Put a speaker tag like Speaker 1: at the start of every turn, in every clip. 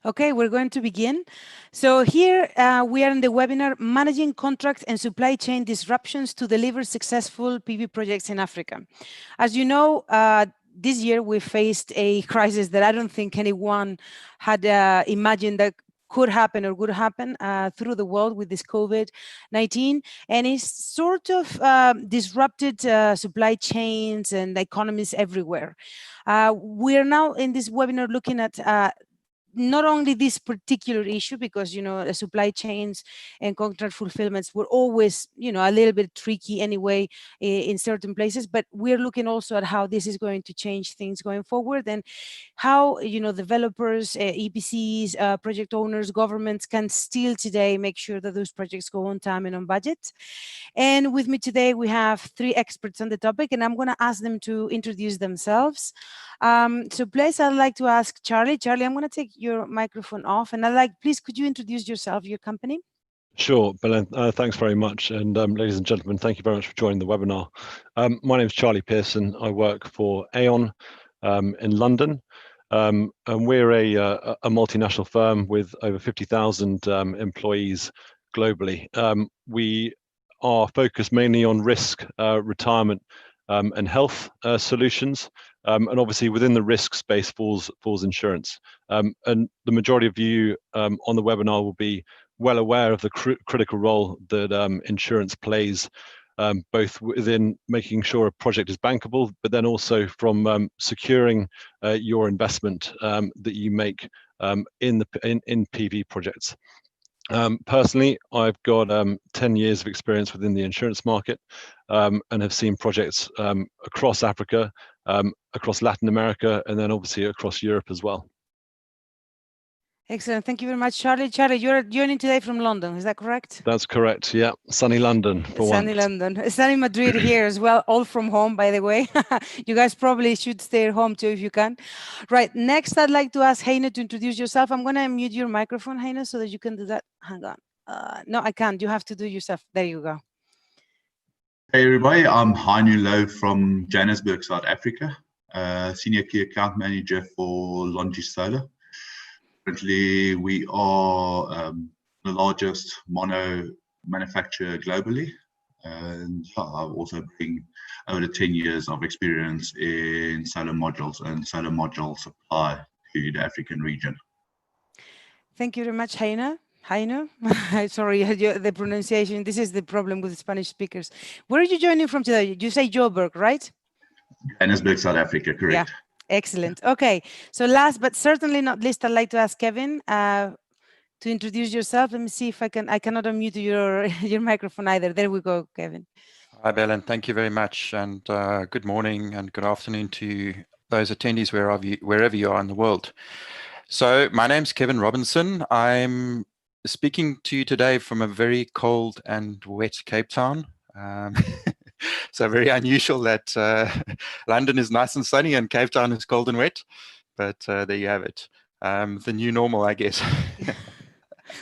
Speaker 1: Okay, we're going to begin. So here we are in the webinar, Managing Contract and Supply Chain Disruptions to Deliver Successful PV Projects in Africa. As you know, this year we faced a crisis that I don't think anyone had imagined that could happen or would happen through the world with this COVID-19, and it's sort of disrupted supply chains and economies everywhere. We are now in this webinar looking at not only this particular issue, because, the supply chains and contract fulfillments were always, a little bit tricky anyway in certain places, but we're looking also at how this is going to change things going forward and how, developers, EPCs, project owners, governments can still today make sure that those projects go on time and on budget. And with me today, we have three experts on the topic, and I'm going to ask them to introduce themselves. So please, I'd like to ask Charlie. Charlie, I'm going to take your microphone off, and please, could you introduce yourself, your company?
Speaker 2: Sure, Belen, thanks very much. And ladies and gentlemen, thank you very much for joining the webinar. My name is Charlie Pearson. I work for Aon in London. And we're a multinational firm with over 50,000 employees globally. We are focused mainly on risk, retirement, and health solutions. And obviously within the risk space falls insurance. And the majority of you on the webinar will be well aware of the critical role that insurance plays, both within making sure a project is bankable, but then also from securing your investment that you make in PV projects. Personally, I've got 10 years of experience within the insurance market and have seen projects across Africa, across Latin America, and then obviously across Europe as well.
Speaker 1: Excellent. Thank you very much, Charlie. Charlie, you're joining today from London. Is that correct?
Speaker 2: That's correct. Yeah. Sunny London for once.
Speaker 1: Sunny London. Sunny Madrid here as well, all from home, by the way. You guys probably should stay at home too if you can. Right. Next, I'd like to ask Heine to introduce yourself. I'm going to mute your microphone, Heine, so that you can do that. Hang on. No, I can't. You have to do it yourself. There you go.
Speaker 3: Hey, everybody. I'm Heine Low from Johannesburg, South Africa. Senior Key Account Manager for Longi Solar. Currently, we are the largest mono manufacturer globally, and I also bring over 10 years of experience in solar modules and solar module supply to the African region.
Speaker 1: Thank you very much, Heine. Heine, sorry, the pronunciation. This is the problem with Spanish speakers. Where are you joining from today? You say Joburg, right?
Speaker 3: Johannesburg, South Africa, correct.
Speaker 1: Yeah. Excellent. Okay. So last but certainly not least, I'd like to ask Kevin to introduce yourself. Let me see if I cannot unmute your microphone either. There we go, Kevin.
Speaker 4: Hi, Belen. Thank you very much. And good morning and good afternoon to those attendees wherever you are in the world. So my name's Kevin Robinson. I'm speaking to you today from a very cold and wet Cape Town. So very unusual that London is nice and sunny and Cape Town is cold and wet, but there you have it. The new normal, I guess.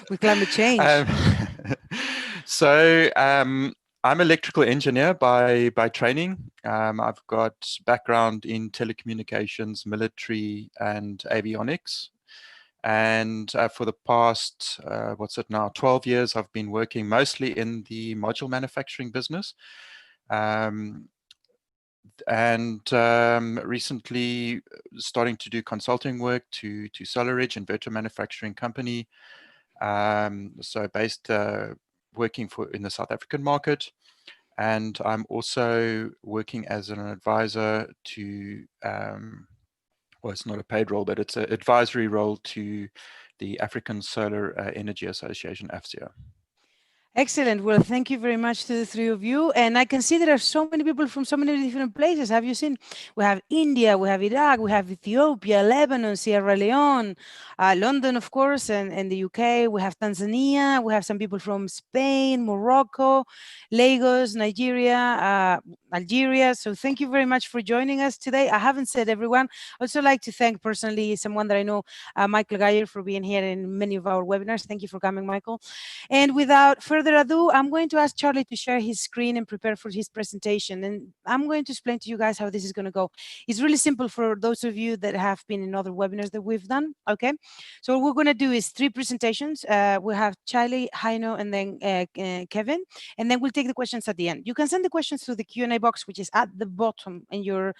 Speaker 1: With climate change.
Speaker 4: I'm electrical engineer by training. I've got background in telecommunications, military, and avionics. And for the past, 12 years, I've been working mostly in the module manufacturing business. Recently starting to do consulting work to SolarEdge, inverter manufacturing company. So based working in the South African market. And I'm also working as an advisor to, well, it's not a paid role, but it's an advisory role to the African Solar Energy Association, AFSIA.
Speaker 1: Excellent. Well, thank you very much to the three of you. And I can see there are so many people from so many different places. Have you seen? We have India, we have Iraq, we have Ethiopia, Lebanon, Sierra Leone, London, of course, and the UK. We have Tanzania. We have some people from Spain, Morocco, Lagos, Nigeria, Algeria. So thank you very much for joining us today. I haven't said everyone. I also like to thank personally someone that I know, Michael Geyer, for being here in many of our webinars. Thank you for coming, Michael. And without further further ado, I'm going to ask Charlie to share his screen and prepare for his presentation. And I'm going to explain to you guys how this is going to go. It's really simple for those of you that have been in other webinars that we've done. Okay. So what we're going to do is 3 presentations. We'll have Charlie, Heino, and then Kevin. And then we'll take the questions at the end. You can send the questions to the Q&A box, which is at the bottom in your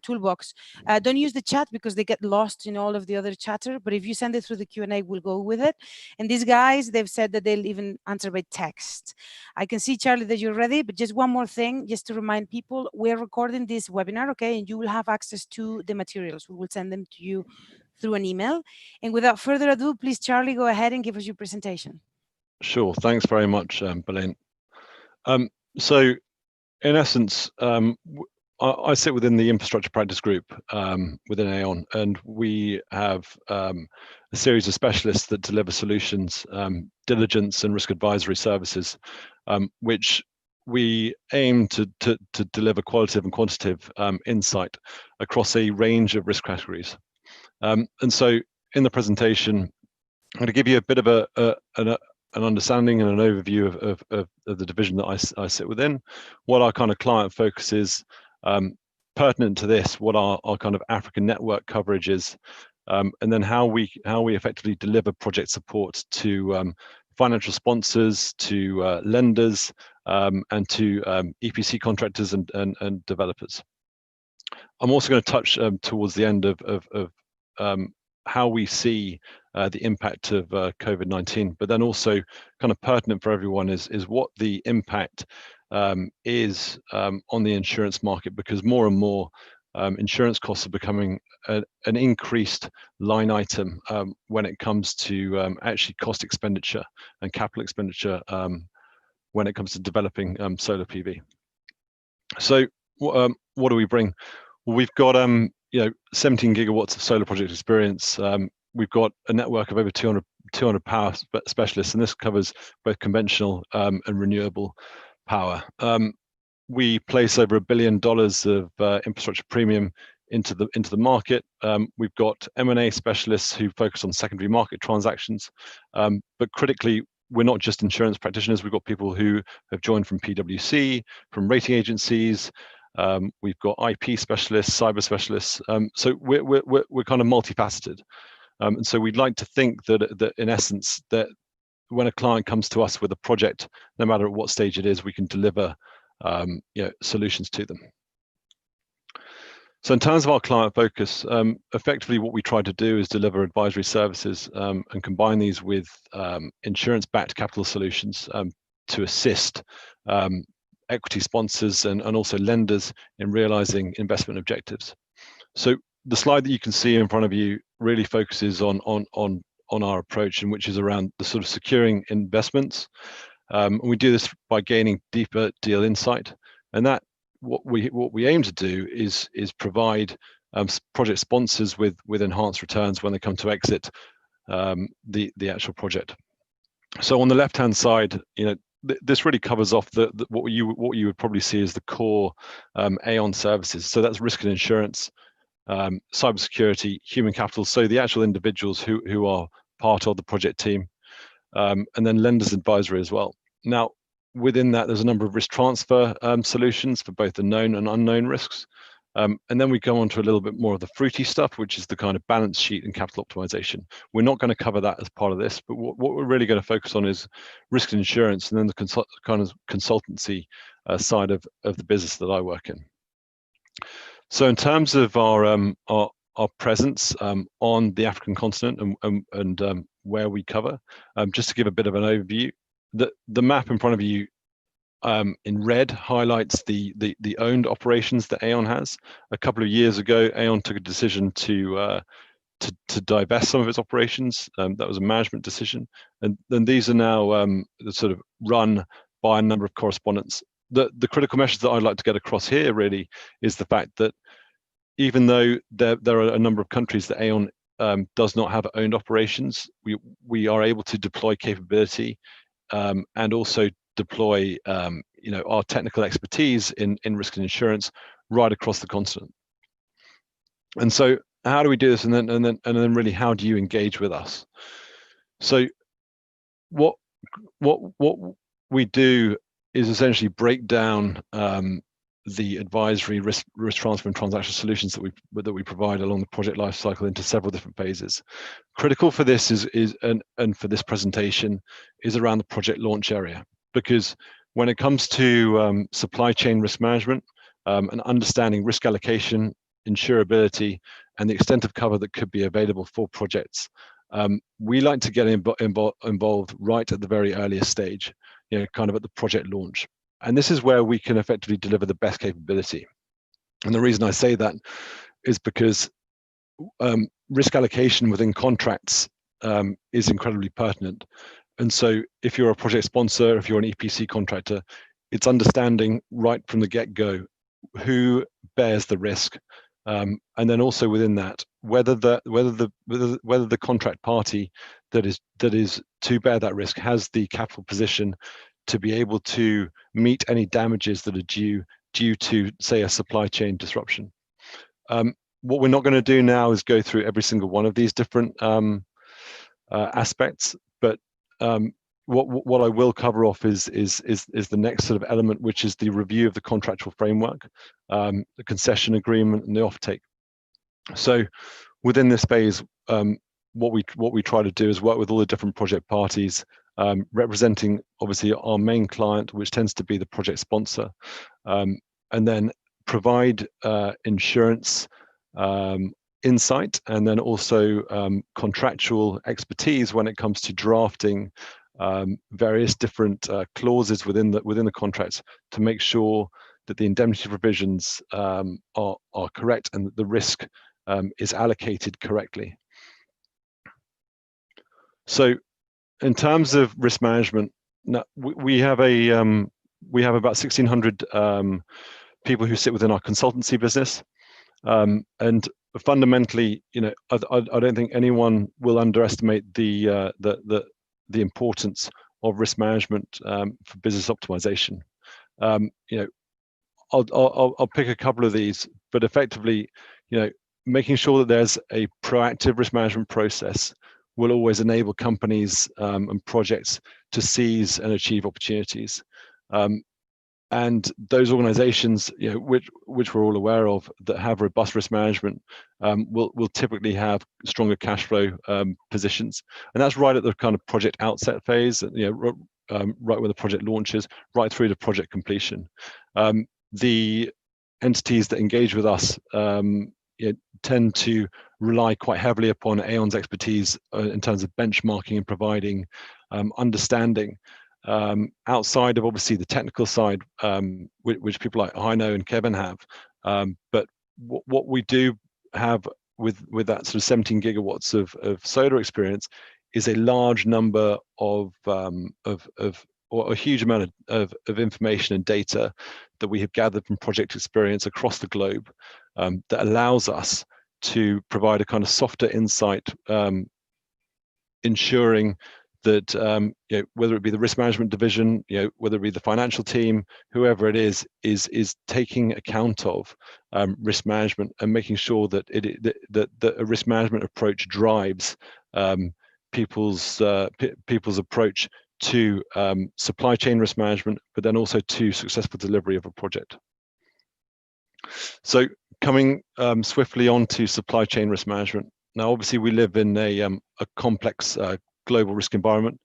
Speaker 1: toolbox. Don't use the chat because they get lost in all of the other chatter. But if you send it through the Q&A, we'll go with it. And these guys, they've said that they'll even answer by text. I can see, Charlie, that you're ready, but just one more thing, just to remind people, we're recording this webinar, okay? And you will have access to the materials. We will send them to you through an email. And without further ado, please, Charlie, go ahead and give us your presentation.
Speaker 2: Sure, thanks very much, Belen. So in essence, I sit within the infrastructure practice group within Aon, and we have a series of specialists that deliver solutions, diligence and risk advisory services, which we aim to deliver qualitative and quantitative insight across a range of risk categories. And so in the presentation, I'm going to give you a bit of an understanding and an overview of the division that I sit within, what our kind of client focus is, pertinent to this, what our kind of African network coverage is, and then how we effectively deliver project support to financial sponsors, to lenders, and to EPC contractors and developers. I'm also going to touch towards the end of how we see the impact of COVID-19, but then also kind of pertinent for everyone is what the impact is on the insurance market, because more and more insurance costs are becoming an increased line item when it comes to actually cost expenditure and capital expenditure when it comes to developing solar PV. So what do we bring? Well, we've got 17 gigawatts of solar project experience. We've got a network of over 200 power specialists, and this covers both conventional and renewable power. We place over $1 billion of infrastructure premium into the market. We've got M&A specialists who focus on secondary market transactions, but critically, we're not just insurance practitioners. We've got people who have joined from PwC, from rating agencies. We've got IP specialists, cyber specialists. So we're kind of multifaceted. And so we'd like to think that in essence, that when a client comes to us with a project, no matter at what stage it is, we can deliver solutions to them. So in terms of our client focus, effectively what we try to do is deliver advisory services and combine these with insurance-backed capital solutions to assist equity sponsors and also lenders in realizing investment objectives. So the slide that you can see in front of you really focuses on our approach, and which is around the sort of securing investments. And we do this by gaining deeper deal insight, and that what we aim to do is provide project sponsors with enhanced returns when they come to exit the actual project. So on the left hand side, this really covers off what you would probably see as the core Aon services. So that's risk and insurance, cybersecurity, human capital, so the actual individuals who are part of the project team, and then lenders advisory as well. Now, within that, there's a number of risk transfer solutions for both the known and unknown risks. And then we go on to a little bit more of the fruity stuff, which is the kind of balance sheet and capital optimization. We're not going to cover that as part of this, but what we're really going to focus on is risk and insurance, and then the kind of consultancy side of the business that I work in. So in terms of our presence on the African continent and where we cover, just to give a bit of an overview, the map in front of you in red highlights the owned operations that Aon has. A couple of years ago, Aon took a decision to divest some of its operations. That was a management decision, and then these are now sort of run by a number of correspondents. The critical message that I'd like to get across here really is the fact that even though there are a number of countries that Aon does not have owned operations, we are able to deploy capability and also deploy our technical expertise in risk and insurance right across the continent. And so how do we do this, and then really how do you engage with us? So what what we do is essentially break down the advisory risk transfer and transaction solutions that we provide along the project life cycle into several different phases. Critical for this and for this presentation is around the project launch area, because when it comes to supply chain risk management and understanding risk allocation, insurability, and the extent of cover that could be available for projects, we like to get involved right at the very earliest stage, kind of at the project launch. And this is where we can effectively deliver the best capability. And the reason I say that is because risk allocation within contracts is incredibly pertinent. And so if you're a project sponsor, if you're an EPC contractor, it's understanding right from the get-go who bears the risk, and then also within that, whether the contract party that is to bear that risk has the capital position to be able to meet any damages that are due to, say, a supply chain disruption. What we're not going to do now is go through every single one of these different aspects, but what I will cover off is the next sort of element, which is the review of the contractual framework, the concession agreement, and the offtake. So within this phase, what we try to do is work with all the different project parties, representing obviously our main client, which tends to be the project sponsor, and then provide insurance insight, and then also contractual expertise when it comes to drafting various different clauses within the contracts to make sure that the indemnity provisions are correct and that the risk is allocated correctly. So in terms of risk management, we have about 1,600 people who sit within our consultancy business, and fundamentally, I don't think anyone will underestimate the importance of risk management for business optimization. I'll pick a couple of these, but effectively, making sure that there's a proactive risk management process will always enable companies and projects to seize and achieve opportunities. And those organizations, which we're all aware of, that have robust risk management, will typically have stronger cash flow positions. And that's right at the kind of project outset phase, right when the project launches, right through to project completion. The entities that engage with us tend to rely quite heavily upon Aon's expertise in terms of benchmarking and providing understanding outside of obviously the technical side, which people like Heino and Kevin have. But what we do have with that sort of 17 gigawatts of solar experience is a large number or a huge amount of information and data that we have gathered from project experience across the globe, that allows us to provide a kind of softer insight, ensuring that whether it be the risk management division, whether it be the financial team, whoever it is taking account of risk management and making sure that that a risk management approach drives people's approach to supply chain risk management, but then also to successful delivery of a project. So coming swiftly on to supply chain risk management. Now, obviously, we live in a complex global risk environment,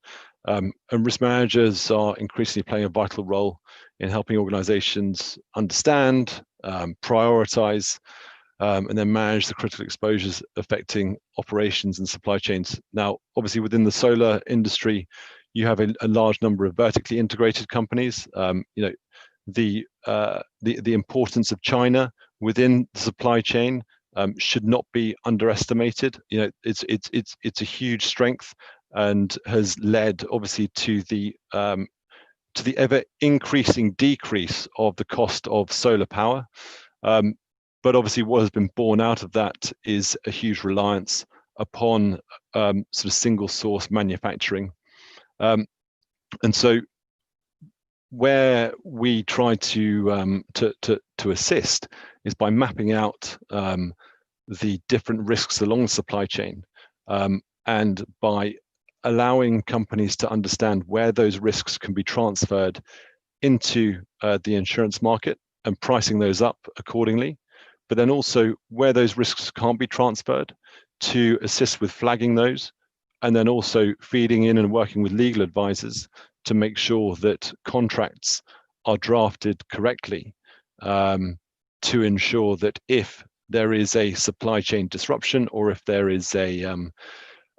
Speaker 2: and risk managers are increasingly playing a vital role in helping organizations understand, prioritize, and then manage the critical exposures affecting operations and supply chains. Now, obviously, within the solar industry, you have a large number of vertically integrated companies. The importance of China within the supply chain should not be underestimated. It's a huge strength and has led obviously to the ever increasing decrease of the cost of solar power. But obviously what has been born out of that is a huge reliance upon sort of single source manufacturing. And so where we try to assist is by mapping out the different risks along the supply chain, and by allowing companies to understand where those risks can be transferred into the insurance market and pricing those up accordingly, but then also where those risks can't be transferred to assist with flagging those, and then also feeding in and working with legal advisors to make sure that contracts are drafted correctly, to ensure that if there is a supply chain disruption, or if there is a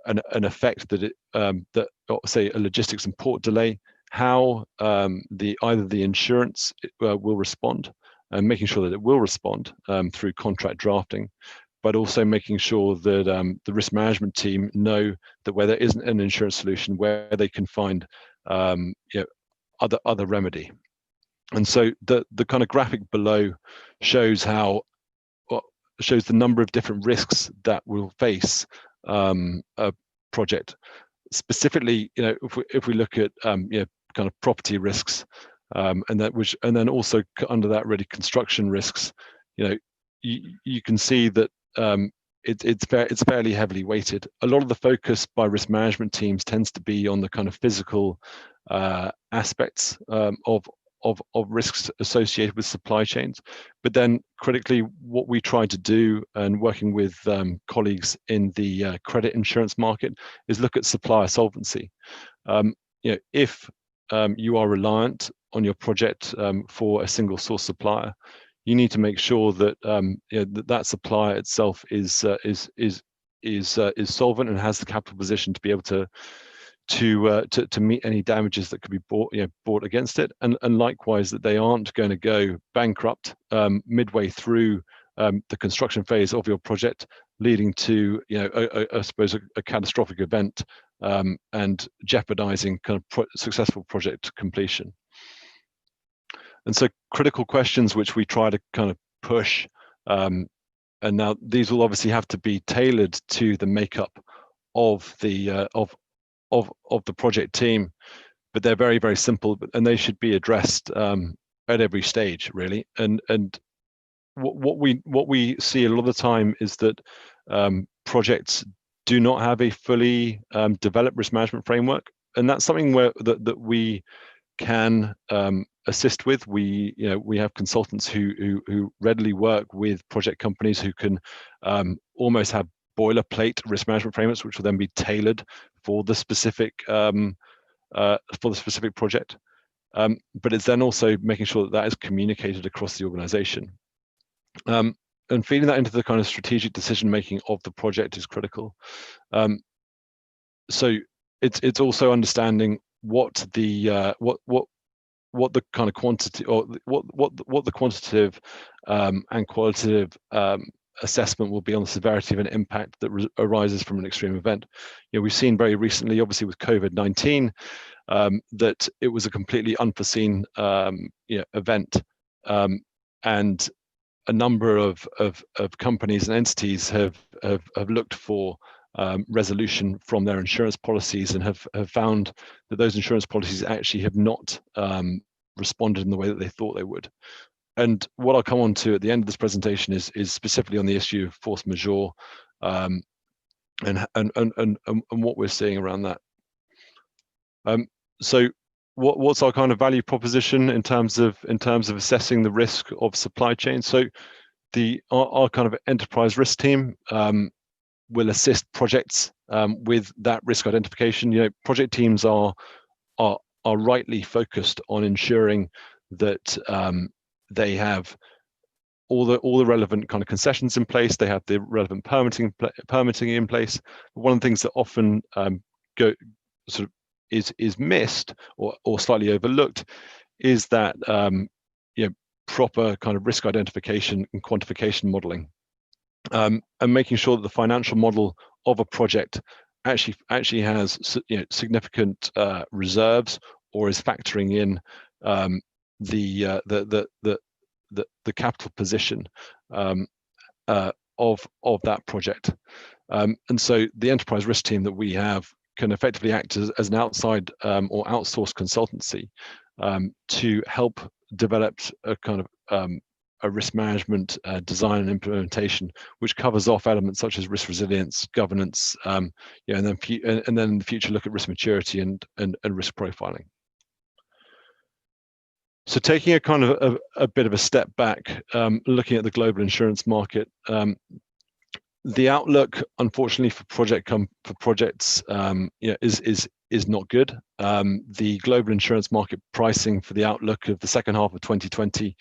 Speaker 2: an effect that that say a logistics and port delay, how either the insurance will respond, and making sure that it will respond through contract drafting, but also making sure that the risk management team know that where there isn't an insurance solution, where they can find other remedy. And so the kind of graphic below shows shows the number of different risks that will face a project. Specifically, if we look at kind of property risks, and then also under that really construction risks, you can see that it's fairly heavily weighted. A lot of the focus by risk management teams tends to be on the kind of physical aspects of risks associated with supply chains. But then critically, what we try to do, and working with colleagues in the credit insurance market, is look at supplier solvency. If you are reliant on your project for a single source supplier, you need to make sure that that supplier itself is solvent and has the capital position to be able to meet any damages that could be brought against it, and likewise that they aren't going to go bankrupt midway through the construction phase of your project, leading to I suppose a catastrophic event and jeopardizing kind of successful project completion. And so critical questions which we try to kind of push, and now these will obviously have to be tailored to the makeup of the of the project team, but they're very, very simple, and they should be addressed at every stage, really. And what we see a lot of the time is that projects do not have a fully developed risk management framework, and that's something that we can assist with. We have consultants who readily work with project companies who can almost have boilerplate risk management frameworks, which will then be tailored for the specific project. But it's then also making sure that is communicated across the organization. And feeding that into the kind of strategic decision making of the project is critical. So it's also understanding what the kind of quantity, or what the quantitative and qualitative assessment will be on the severity of an impact that arises from an extreme event. We've seen very recently, obviously with COVID-19, that it was a completely unforeseen event, and a number of companies and entities have looked for resolution from their insurance policies, and have found that those insurance policies actually have not responded in the way that they thought they would. And what I'll come on to at the end of this presentation is specifically on the issue of force majeure, and what we're seeing around that. So what's our kind of value proposition in terms of assessing the risk of supply chain? So our kind of enterprise risk team will assist projects with that risk identification. Project teams are rightly focused on ensuring that they have all the relevant kind of concessions in place. They have the relevant permitting in place. One of the things that often is missed or slightly overlooked is that proper kind of risk identification and quantification modeling, and making sure that the financial model of a project actually has significant reserves, or is factoring in the capital position of that project. And so the enterprise risk team that we have can effectively act as an outside or outsourced consultancy to help develop a kind of a risk management design and implementation, which covers off elements such as risk resilience, governance, and then in the future look at risk maturity and risk profiling. So taking a kind of a bit of a step back, looking at the global insurance market, the outlook, unfortunately, for projects, is not good. The global insurance market pricing for the outlook of the second half of 2020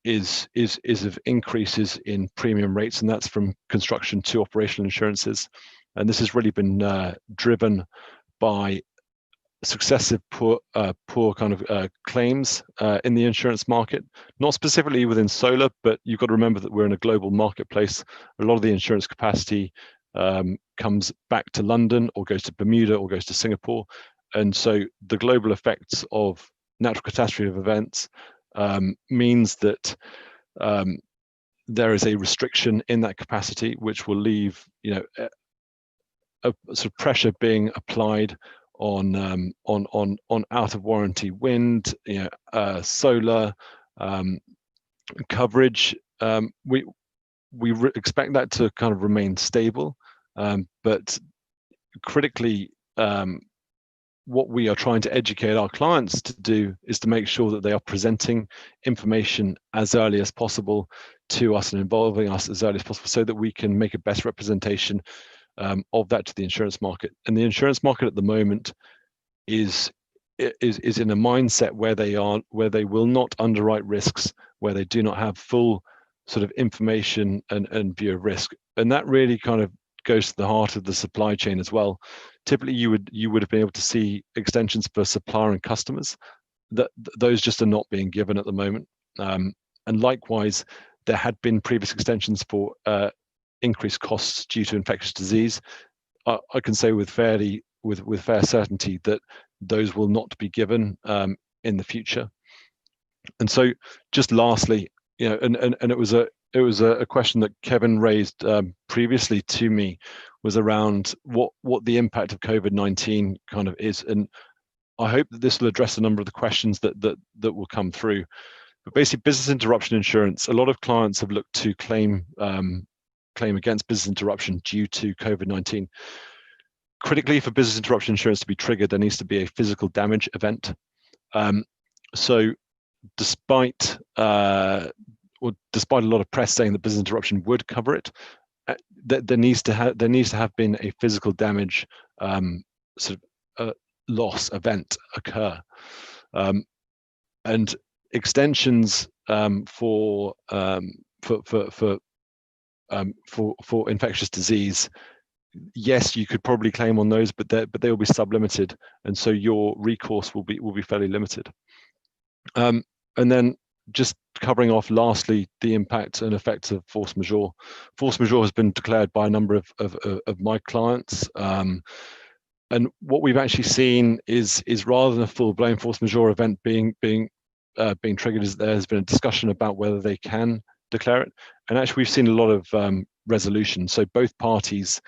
Speaker 2: is of increases in premium rates, and that's from construction to operational insurances. And this has really been driven by successive poor kind of claims in the insurance market, not specifically within solar, but you've got to remember that we're in a global marketplace. A lot of the insurance capacity comes back to London or goes to Bermuda or goes to Singapore. And so the global effects of natural catastrophe events means that there is a restriction in that capacity, which will leave, a sort of pressure being applied on out of warranty wind, solar coverage. We expect that to kind of remain stable, but critically, what we are trying to educate our clients to do is to make sure that they are presenting information as early as possible to us and involving us as early as possible, so that we can make a best representation of that to the insurance market. And the insurance market at the moment is in a mindset where they will not underwrite risks, where they do not have full sort of information and view of risk. And that really kind of goes to the heart of the supply chain as well. Typically, you would have been able to see extensions for supplier and customers. Those just are not being given at the moment. And likewise, there had been previous extensions for increased costs due to infectious disease. I can say with fair certainty that those will not be given in the future. And so, just lastly, and it was a question that Kevin raised previously to me, was around what the impact of COVID-19 kind of is. And I hope that this will address a number of the questions that will come through. But basically, business interruption insurance, a lot of clients have looked to claim against business interruption due to COVID-19. Critically, for business interruption insurance to be triggered, there needs to be a physical damage event. So despite a lot of press saying that business interruption would cover it, there needs to have been a physical damage loss event occur. And extensions for infectious disease, yes, you could probably claim on those, but they will be sublimited, and so your recourse will be fairly limited. And then just covering off lastly the impact and effects of force majeure. Force majeure has been declared by a number of my clients, and what we've actually seen is rather than a full-blown force majeure event being triggered, is there has been a discussion about whether they can declare it, and actually we've seen a lot of resolution. So both parties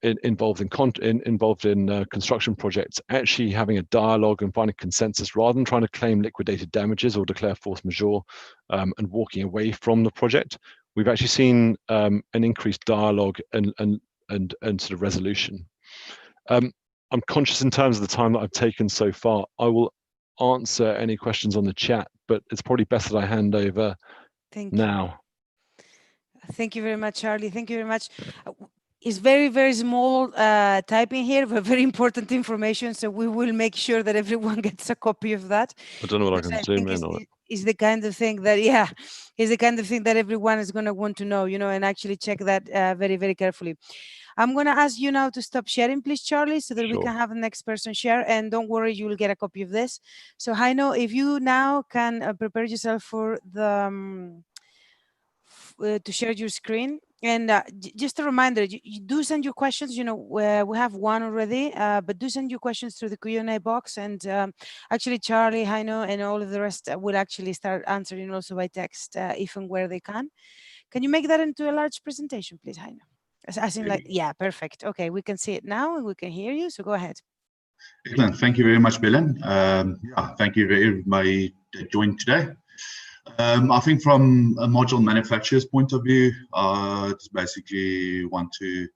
Speaker 2: involved in construction projects actually having a dialogue and finding consensus, rather than trying to claim liquidated damages or declare force majeure and walking away from the project. We've actually seen an increased dialogue and sort of resolution. I'm conscious in terms of the time that I've taken so far. I will answer any questions on the chat, but it's probably best that I hand over now.
Speaker 1: Thank you very much, Charlie. Thank you very much. It's very, very small typing here, but very important information. So we will make sure that everyone gets a copy of that.
Speaker 2: I don't know what I can zoom in on it.
Speaker 1: Is the kind of thing that, is the kind of thing that everyone is going to want to know, and actually check that very, very carefully. I'm going to ask you now to stop sharing, please, Charlie, so that we can have the next person share. And don't worry, you will get a copy of this. So Heino, if you now can prepare yourself for the to share your screen. And just a reminder, you do send your questions. We have one already, but do send your questions through the Q&A box. And actually, Charlie, Heino, and all of the rest will actually start answering also by text if and where they can. Can you make that into a large presentation, please, Heino? As in, yeah, perfect. Okay, we can see it now and we can hear you. So go ahead.
Speaker 3: Excellent. Thank you very much, Belen. Thank you for everybody that joined today. I think from a module manufacturer's point of view, just basically want to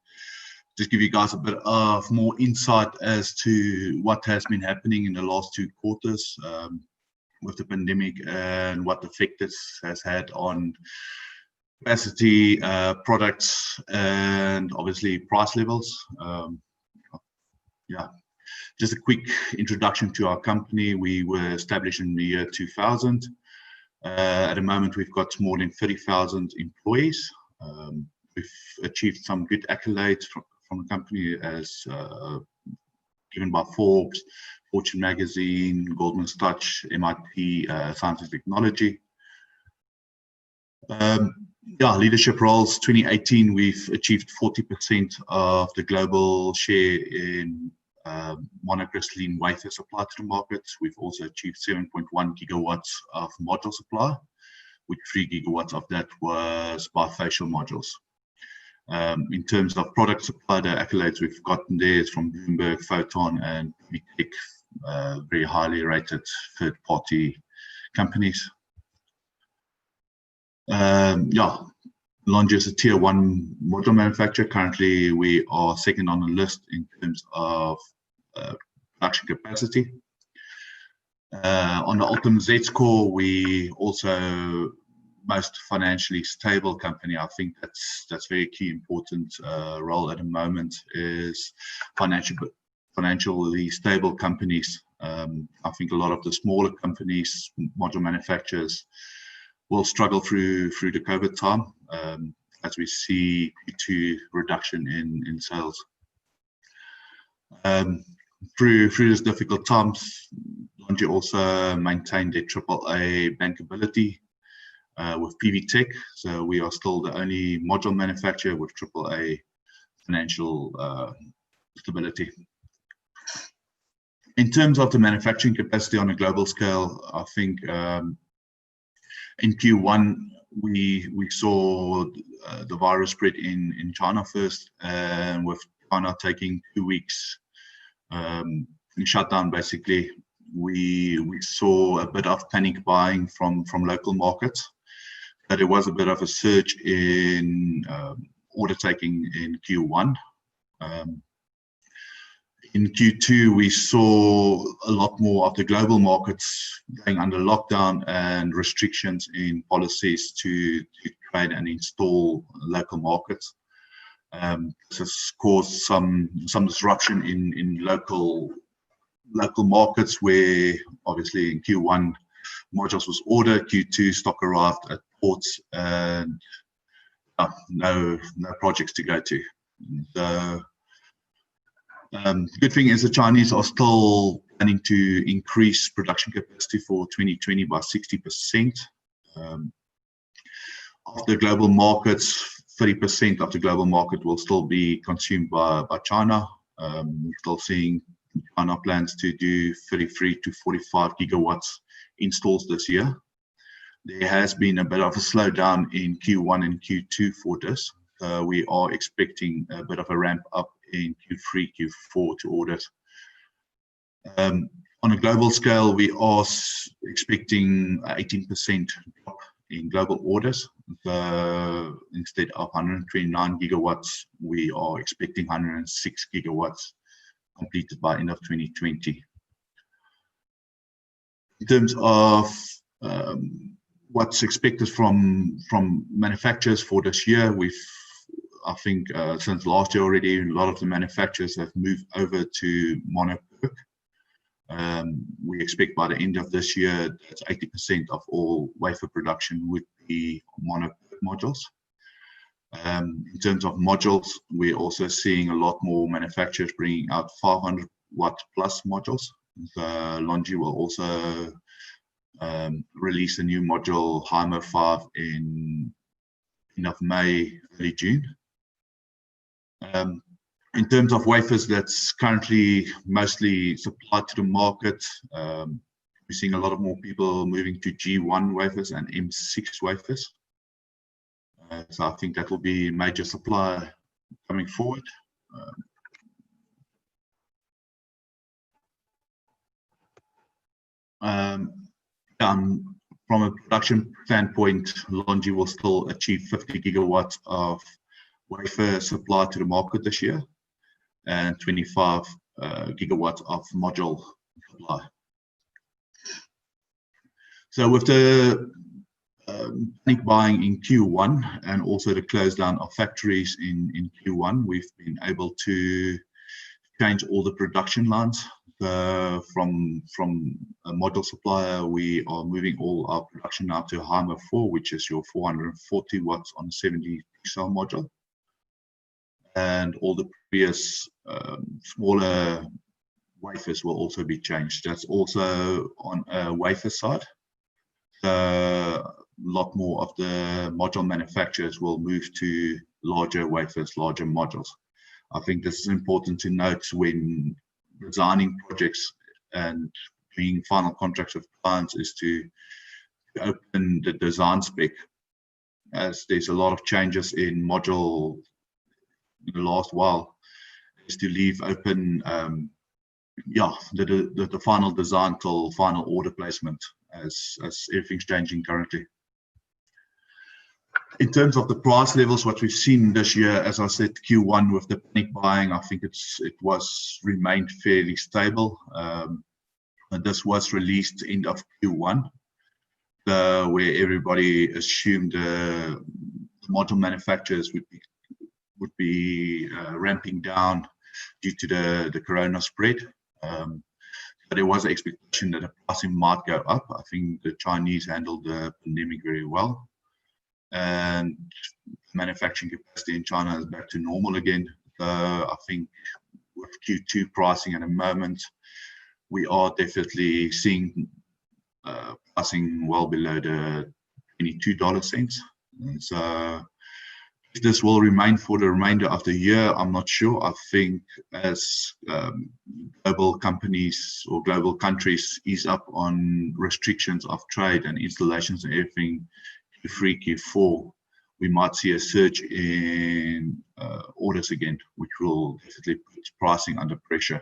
Speaker 3: just give you guys a bit of more insight as to what has been happening in the last 2 quarters with the pandemic and what effect this has had on capacity, products, and obviously price levels. Yeah, just a quick introduction to our company. We were established in the year 2000. At the moment, we've got more than 30,000 employees. We've achieved some good accolades from the company as given by Forbes, Fortune Magazine, Goldman Sachs, MIT, Science and Technology. Yeah, leadership roles, 2018, we've achieved 40% of the global share in monocrystalline wafer supply to the market. We've also achieved 7.1 gigawatts of module supply, with 3 gigawatts of that was bifacial modules. In terms of product supply, the accolades we've gotten there is from Bloomberg, Photon, and VTech, very highly rated third-party companies. Yeah, Longi is a tier 1 module manufacturer. Currently, we are second on the list in terms of production capacity. On the Ultimate Z score, we also most financially stable company. I think that's very key important role at the moment is financially stable companies. I think a lot of the smaller companies, module manufacturers, will struggle through the COVID time as we see to reduction in sales. Through this difficult times, Longi also maintained their AAA bankability with PVTech. So we are still the only module manufacturer with AAA financial stability. In terms of the manufacturing capacity on a global scale, I think in Q1 we saw the virus spread in China first, and with China taking 2 weeks in shutdown, basically we saw a bit of panic buying from local markets. But there was a bit of a surge in order taking in Q1. In Q2, we saw a lot more of the global markets going under lockdown and restrictions in policies to trade and install local markets. This has caused some disruption in local markets, where obviously in Q1 modules was ordered, Q2 stock arrived at ports, and no projects to go to. So good thing is the Chinese are still planning to increase production capacity for 2020 by 60%. Of the global markets, 30% of the global market will still be consumed by China. We're still seeing China plans to do 33 to 45 gigawatts installs this year. There has been a bit of a slowdown in Q1 and Q2 for this. We are expecting a bit of a ramp up in Q3, Q4 to orders. On a global scale, we are expecting 18% drop in global orders. Instead of 129 gigawatts, we are expecting 106 gigawatts completed by end of 2020. In terms of what's expected from manufacturers for this year, I think since last year already, a lot of the manufacturers have moved over to mono PERC. We expect by the end of this year that 80% of all wafer production would be mono PERC modules. In terms of modules, we're also seeing a lot more manufacturers bringing out 500 watt plus modules. Longi will also release a new module, HIMO 5, in end of May, early June. In terms of wafers that's currently mostly supplied to the market, we're seeing a lot of more people moving to G1 wafers and M6 wafers. So I think that will be major supply coming forward. from a production standpoint, Longi will still achieve 50 gigawatts of wafer supply to the market this year and 25 gigawatts of module supply. So with the panic buying in Q1 and also the close down of factories in Q1, we've been able to change all the production lines. From a module supplier, we are moving all our production now to Heimer 4, which is your 440 watts on 70 cell module. And all the previous smaller wafers will also be changed. That's also on a wafer side. A lot more of the module manufacturers will move to larger wafers, larger modules. I think this is important to note when designing projects and doing final contracts with clients, is to open the design spec, as there's a lot of changes in module in the last while, is to leave open the final design till final order placement, as everything's changing currently. In terms of the price levels, what we've seen this year, as I said, Q1 with the panic buying, I think it was remained fairly stable. And this was released end of Q1, where everybody assumed the module manufacturers would be ramping down due to the corona spread. But there was an expectation that the pricing might go up. I think the Chinese handled the pandemic very well, and manufacturing capacity in China is back to normal again. I think with Q2 pricing at the moment, we are definitely seeing pricing well below the $22 So if this will remain for the remainder of the year, I'm not sure. I think as global companies or global countries ease up on restrictions of trade and installations and everything, Q3, Q4, we might see a surge in orders again, which will definitely put pricing under pressure.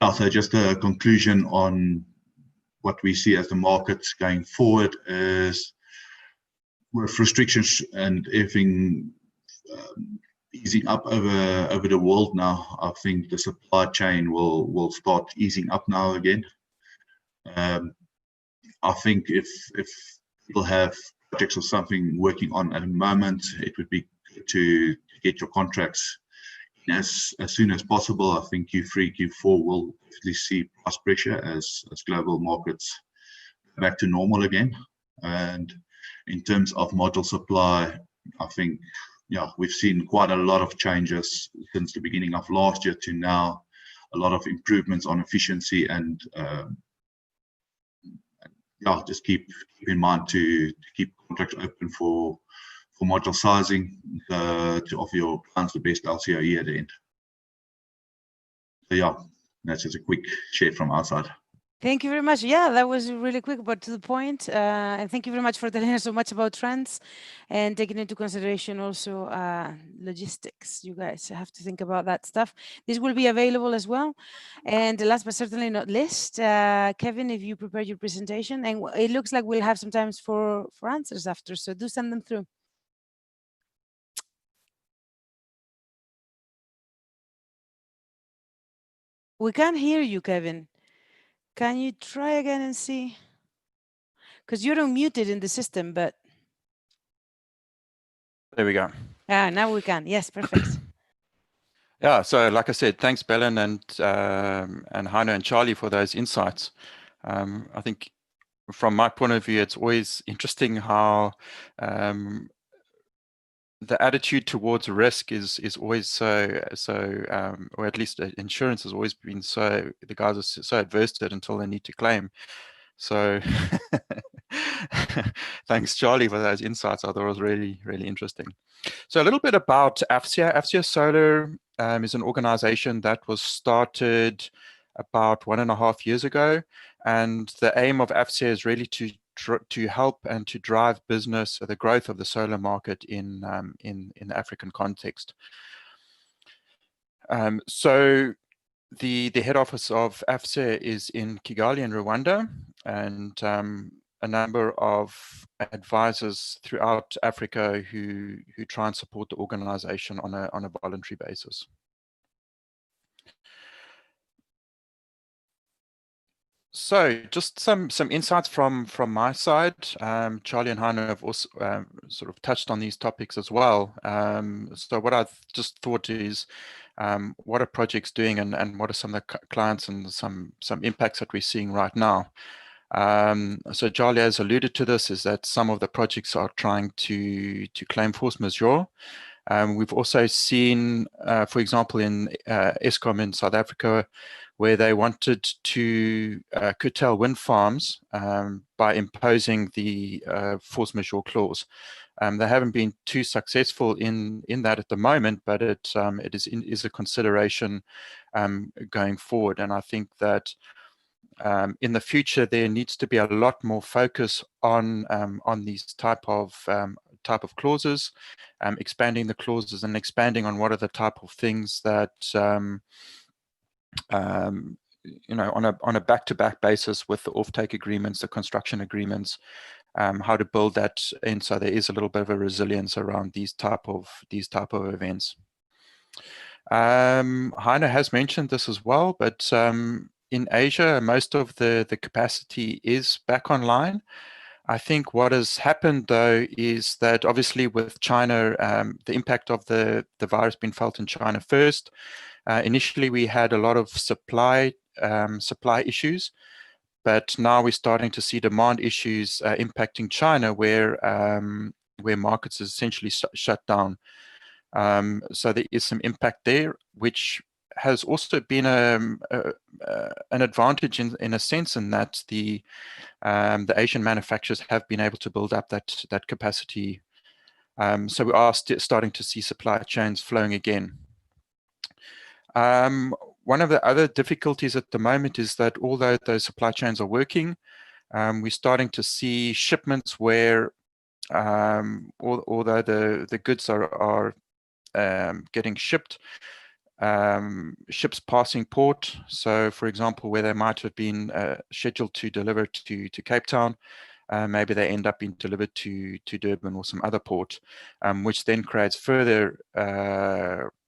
Speaker 3: Also, just a conclusion on what we see as the markets going forward is, with restrictions and everything easing up over the world now, I think the supply chain will start easing up now again. I think if people have projects or something working on at the moment, it would be good to get your contracts in as soon as possible. I think Q3, Q4 will definitely see price pressure as global markets go back to normal again. And in terms of module supply, I think we've seen quite a lot of changes since the beginning of last year to now. A lot of improvements on efficiency, and just keep in mind to keep contracts open for module sizing to offer your clients the best LCOE at the end. So that's just a quick share from our side.
Speaker 1: Thank you very much. Yeah, that was really quick but to the point. And thank you very much for telling us so much about trends and taking into consideration also logistics. You guys have to think about that stuff. This will be available as well. And last but certainly not least, Kevin, if you prepare your presentation, and it looks like we'll have some time for answers after, so do send them through. We can't hear you, Kevin. Can you try again and see? Because you're unmuted in the system, but...
Speaker 4: There we go.
Speaker 1: Now we can. Yes, perfect.
Speaker 4: Yeah, so like I said, thanks, Belen and Heino and Charlie for those insights. I think from my point of view, it's always interesting how the attitude towards risk is always so or at least insurance has always been so, the guys are so adverse to it until they need to claim. So thanks, Charlie, for those insights. I thought it was really, really interesting. So a little bit about AFCIA. AFCIA Solar is an organization that was started about 1.5 years ago. And the aim of AFCIA is really to help and to drive business, the growth of the solar market in the African context. So the head office of AFCIA is in Kigali in Rwanda, a number of advisors throughout Africa who try and support the organization on a voluntary basis. So just some insights from my side. Charlie and Heino have also sort of touched on these topics as well. So what I just thought is, what are projects doing, and what are some of the clients and some impacts that we're seeing right now? So Charlie has alluded to this, is that some of the projects are trying to claim force majeure. We've also seen, for example, in Eskom in South Africa, where they wanted to curtail wind farms by imposing the force majeure clause. They haven't been too successful in that at the moment, but it is a consideration going forward. And I think that in the future there needs to be a lot more focus on these type of clauses, expanding the clauses and expanding on what are the type of things that on a back-to-back basis with the offtake agreements, the construction agreements, how to build that in so there is a little bit of a resilience around these type of events. Heino has mentioned this as well, but in Asia, most of the capacity is back online. I think what has happened, though, is that obviously with China, the impact of the virus being felt in China first. Initially, we had a lot of supply issues, but now we're starting to see demand issues impacting China, where markets is essentially shut down. So there is some impact there, which has also been an advantage in a sense, in that the Asian manufacturers have been able to build up that capacity. So we are starting to see supply chains flowing again. One of the other difficulties at the moment is that although those supply chains are working, we're starting to see shipments where, although the goods are getting shipped, ships passing port. So, for example, where they might have been scheduled to deliver to Cape Town, maybe they end up being delivered to Durban or some other port, which then creates further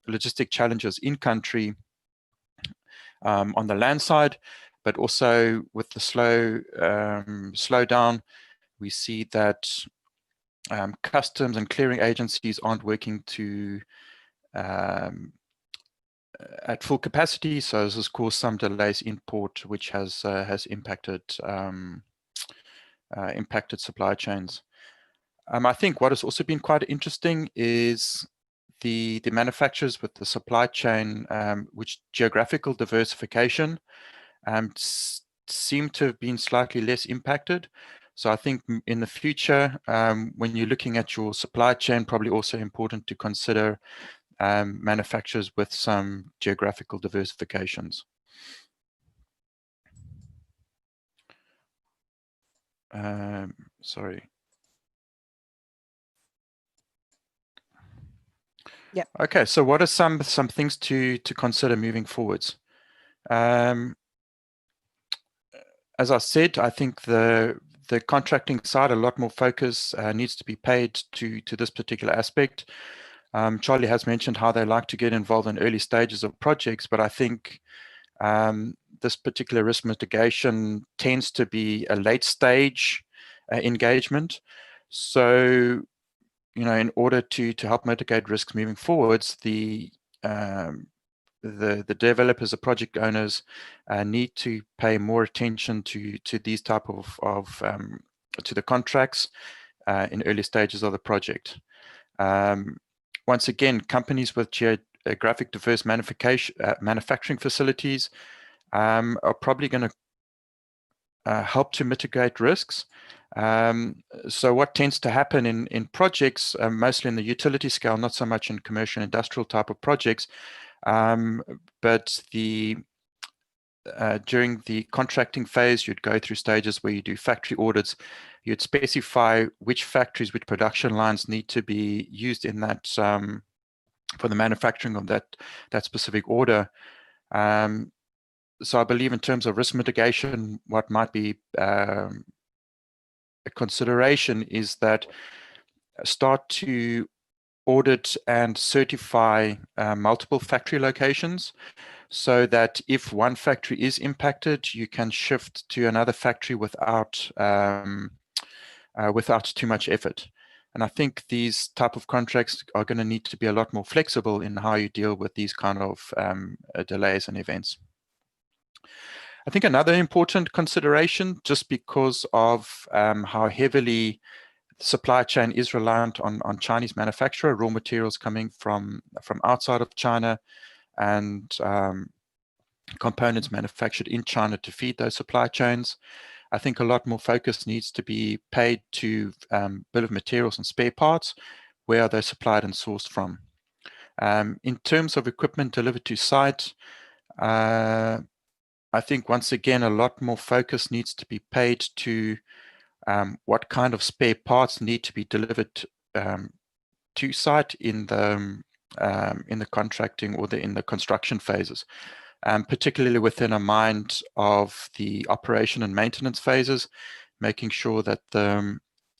Speaker 4: logistic challenges in country on the land side, but also with the slowdown, we see that customs and clearing agencies aren't working at full capacity, so this has caused some delays in port, which has impacted supply chains. I think what has also been quite interesting is the manufacturers with the supply chain, which geographical diversification seem to have been slightly less impacted. So I think in the future, when you're looking at your supply chain, probably also important to consider manufacturers with some geographical diversifications. Sorry.
Speaker 1: Yeah.
Speaker 4: Okay, so what are some things to consider moving forwards? As I said, I think the contracting side, a lot more focus needs to be paid to this particular aspect. Charlie has mentioned how they like to get involved in early stages of projects, but I think this particular risk mitigation tends to be a late stage engagement. So, in order to help mitigate risks moving forwards, the developers, the project owners, need to pay more attention to these type of to the contracts in early stages of the project. Once again, companies with geographic diverse manufacturing facilities are probably going to help to mitigate risks. So what tends to happen in projects, mostly in the utility scale, not so much in commercial industrial type of projects, but during the contracting phase, you'd go through stages where you do factory audits. You'd specify which factories, which production lines need to be used in that for the manufacturing of that specific order. so I believe in terms of risk mitigation, what might be a consideration is that start to audit and certify multiple factory locations, so that if one factory is impacted, you can shift to another factory without without too much effort. And I think these type of contracts are going to need to be a lot more flexible in how you deal with these kind of delays and events. I think another important consideration, just because of how heavily the supply chain is reliant on Chinese manufacturer, raw materials coming from outside of China, and components manufactured in China to feed those supply chains. I think a lot more focus needs to be paid to bill of materials and spare parts. Where are they supplied and sourced from? In terms of equipment delivered to site, I think once again a lot more focus needs to be paid to what kind of spare parts need to be delivered to site in the contracting or in the construction phases. Particularly within a mind of the operation and maintenance phases, making sure that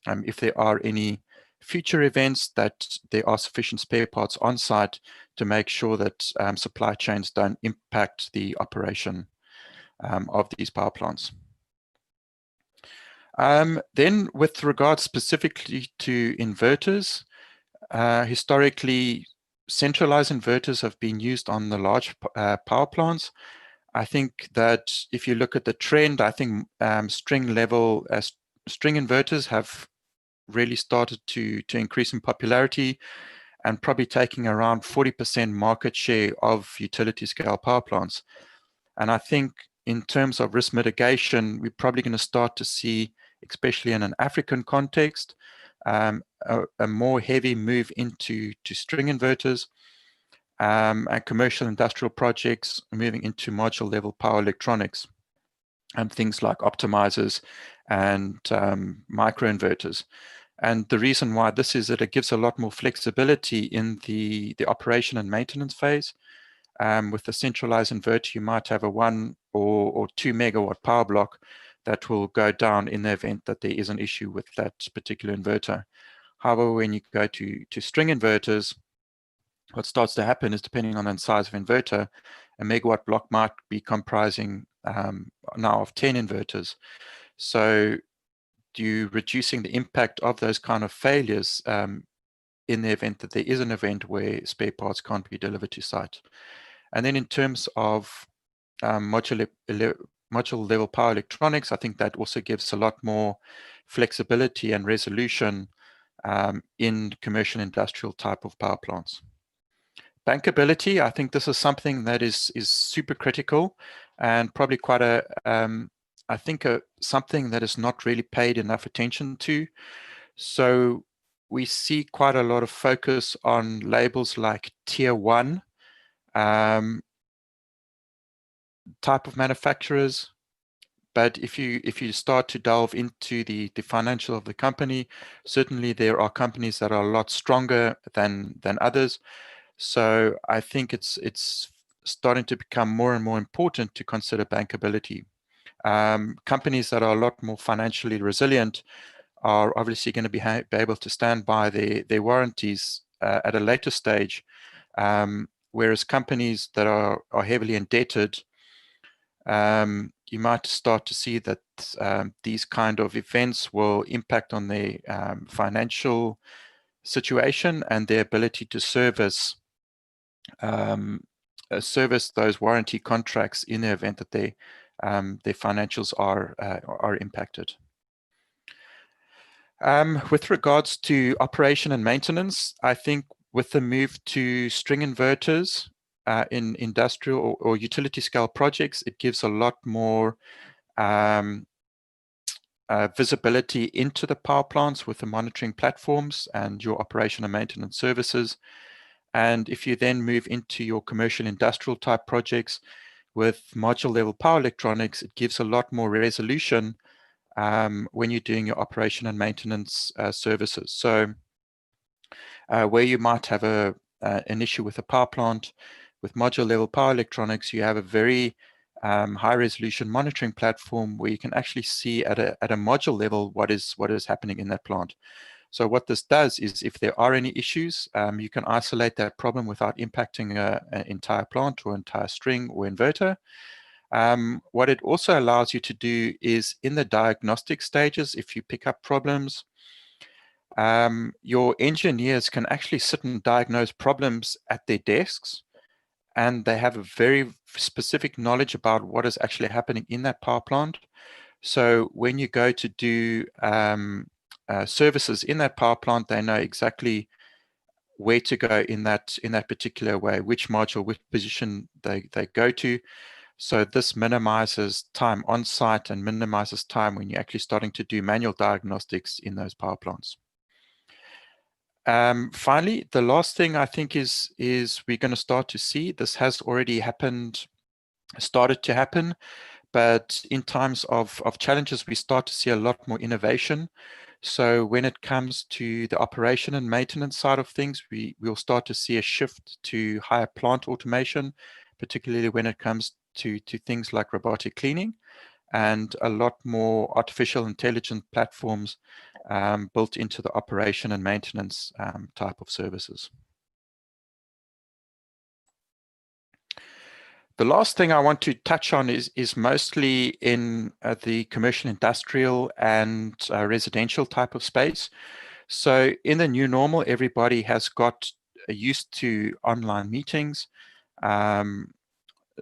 Speaker 4: if there are any future events, that there are sufficient spare parts on site to make sure that supply chains don't impact the operation of these power plants. Then with regard specifically to inverters, historically, centralized inverters have been used on the large power plants. I think that if you look at the trend, I think string inverters have really started to increase in popularity, and probably taking around 40% market share of utility scale power plants. And I think in terms of risk mitigation, we're probably going to start to see, especially in an African context, a more heavy move into string inverters, and commercial industrial projects moving into module level power electronics, and things like optimizers and microinverters. And the reason why this is that it gives a lot more flexibility in the operation and maintenance phase. With the centralized inverter, you might have a 1 or 2 megawatt power block that will go down in the event that there is an issue with that particular inverter. However, when you go to string inverters, what starts to happen is, depending on the size of inverter, a megawatt block might be comprising now of 10 inverters. So you're reducing the impact of those kind of failures in the event that there is an event where spare parts can't be delivered to site. And then in terms of module level power electronics, I think that also gives a lot more flexibility and resolution in commercial industrial type of power plants. Bankability, I think this is something that is super critical, and probably quite I think something that is not really paid enough attention to. So we see quite a lot of focus on labels like tier 1 type of manufacturers. But if you start to delve into the financial of the company, certainly there are companies that are a lot stronger than others. So I think it's starting to become more and more important to consider bankability. Companies that are a lot more financially resilient are obviously going to be able to stand by their warranties at a later stage, whereas companies that are heavily indebted, you might start to see that these kind of events will impact on their financial situation and their ability to service those warranty contracts in the event that their financials are impacted. With regards to operation and maintenance, I think with the move to string inverters in industrial or utility scale projects, it gives a lot more visibility into the power plants with the monitoring platforms and your operation and maintenance services. And if you then move into your commercial industrial type projects with module level power electronics, it gives a lot more resolution when you're doing your operation and maintenance services. So where you might have an issue with a power plant, with module level power electronics, you have a very high resolution monitoring platform where you can actually see at a module level what is happening in that plant. So what this does is if there are any issues, you can isolate that problem without impacting an entire plant or entire string or inverter. What it also allows you to do is in the diagnostic stages, if you pick up problems, your engineers can actually sit and diagnose problems at their desks, and they have a very specific knowledge about what is actually happening in that power plant. So when you go to do services in that power plant, they know exactly where to go in that particular way, which module, which position they go to. So this minimizes time on site and minimizes time when you're actually starting to do manual diagnostics in those power plants. Finally, the last thing I think is we're going to start to see, this has already started to happen, but in times of challenges, we start to see a lot more innovation. So when it comes to the operation and maintenance side of things, we'll start to see a shift to higher plant automation, particularly when it comes to things like robotic cleaning, and a lot more artificial intelligence platforms built into the operation and maintenance type of services. The last thing I want to touch on is mostly in the commercial, industrial, and residential type of space. So in the new normal, everybody has got used to online meetings.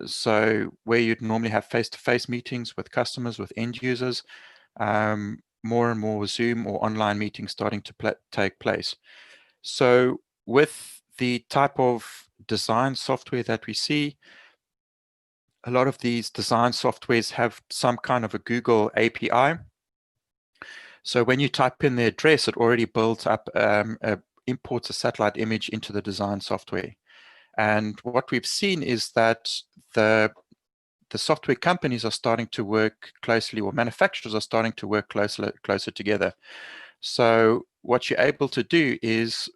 Speaker 4: So where you'd normally have face-to-face meetings with customers, with end users, more and more Zoom or online meetings starting to take place. So with the type of design software that we see, a lot of these design softwares have some kind of a Google API. So when you type in the address, it already builds up, imports a satellite image into the design software. And what we've seen is that the software companies are starting to work closely, or manufacturers are starting to work closer together. So what you're able to do is,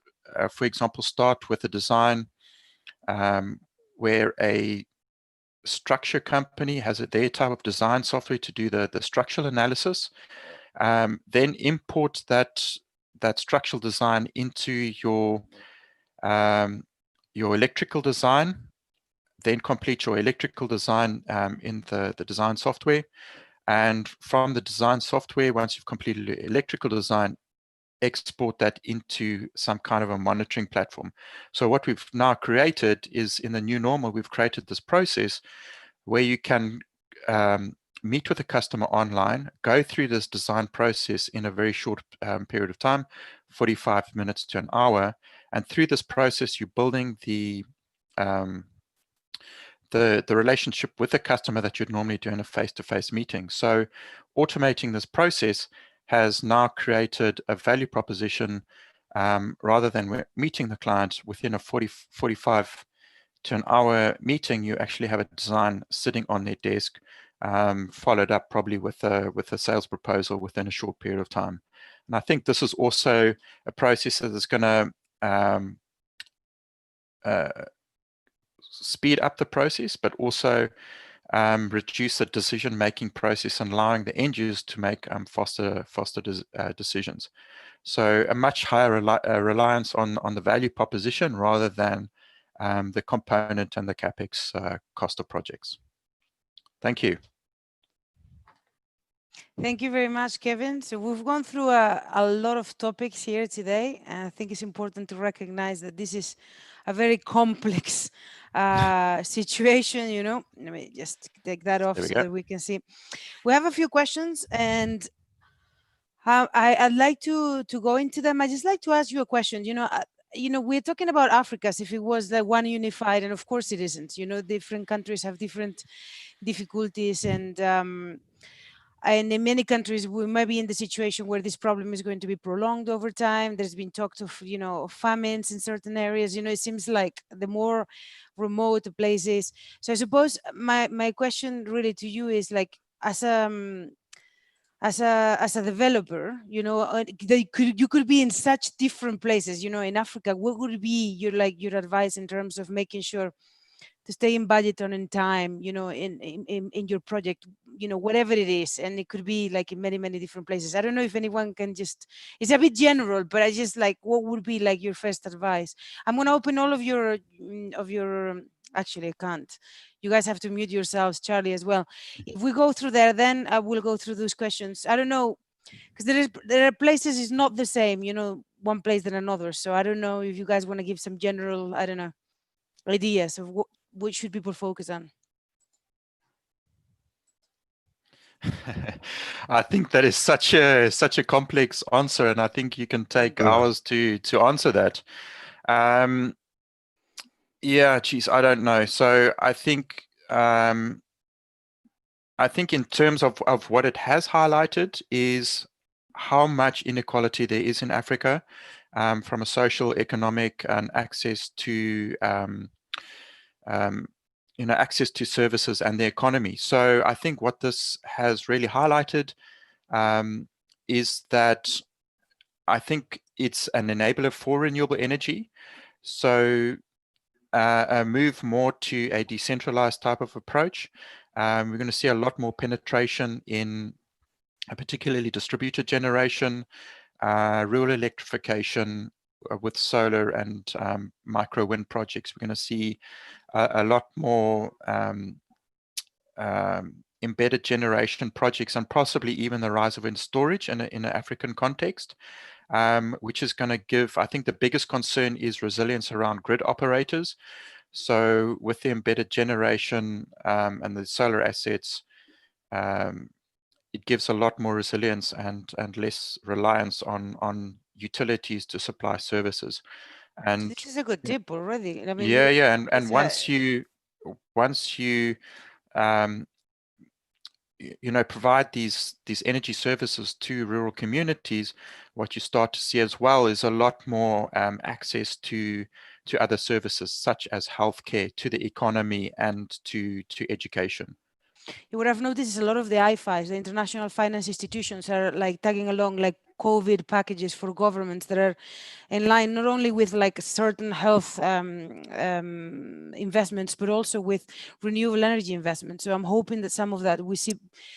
Speaker 4: for example, start with a design where a structure company has their type of design software to do the structural analysis, then import that structural design into your electrical design, then complete your electrical design in the design software. And from the design software, once you've completed your electrical design, export that into some kind of a monitoring platform. So what we've now created is, in the new normal, we've created this process where you can meet with a customer online, go through this design process in a very short period of time, 45 minutes to an hour. And through this process, you're building the relationship with the customer that you'd normally do in a face-to-face meeting. So automating this process has now created a value proposition rather than meeting the client within a 45 to an hour meeting. You actually have a design sitting on their desk, followed up probably with a sales proposal within a short period of time. And I think this is also a process that is going to speed up the process, but also reduce the decision-making process and allowing the end users to make faster decisions. So a much higher reliance on the value proposition rather than the component and the CapEx cost of projects. Thank you.
Speaker 1: Thank you very much, Kevin. So we've gone through a lot of topics here today, and I think it's important to recognize that this is a very complex situation, you know. Let me just take that off so that we can see. We have a few questions, and I'd like to go into them. I'd just like to ask you a question. You know, we're talking about Africa as if it was like one unified, and of course it isn't. You know, different countries have different difficulties, and in many countries, we might be in the situation where this problem is going to be prolonged over time. There's been talks of, you know, famines in certain areas. You know, it seems like the more remote the places. So I suppose my question really to you is, like, as a developer, you know, you could be in such different places. You know, in Africa, what would be your advice in terms of making sure to stay in budget and in time, you know, in your project, you know, whatever it is. And it could be like in many different places. I don't know if anyone can just, it's a bit general, but I just like, what would be like your first advice? I'm going to open all of your actually I can't. You guys have to mute yourselves, Charlie, as well. If we go through there, then I will go through those questions. I don't know, because there are places it's not the same, you know, one place than another. So I don't know if you guys want to give some general, I don't know, ideas of what should people focus on.
Speaker 4: I think that is such a complex answer, and I think you can take hours to answer that. Yeah, geez, I don't know. So I think in terms of what it has highlighted is how much inequality there is in Africa, from a social, economic, and access to access to services and the economy. So I think what this has really highlighted is that I think it's an enabler for renewable energy. So a move more to a decentralized type of approach. We're going to see a lot more penetration in particularly distributed generation, rural electrification with solar and micro wind projects. We're going to see a lot more embedded generation projects, and possibly even the rise of wind storage in an African context, which is going to give, I think the biggest concern is resilience around grid operators. So with the embedded generation and the solar assets, it gives a lot more resilience and less reliance on utilities to supply services. And
Speaker 1: this is a good tip already. I mean,
Speaker 4: yeah, and once you provide these energy services to rural communities, what you start to see as well is a lot more access to other services such as healthcare, to the economy, and to education.
Speaker 1: What I've noticed is a lot of the IFIs, the international finance institutions, are like tagging along like COVID packages for governments that are in line not only with like certain health investments, but also with renewable energy investments. So I'm hoping that some of that we see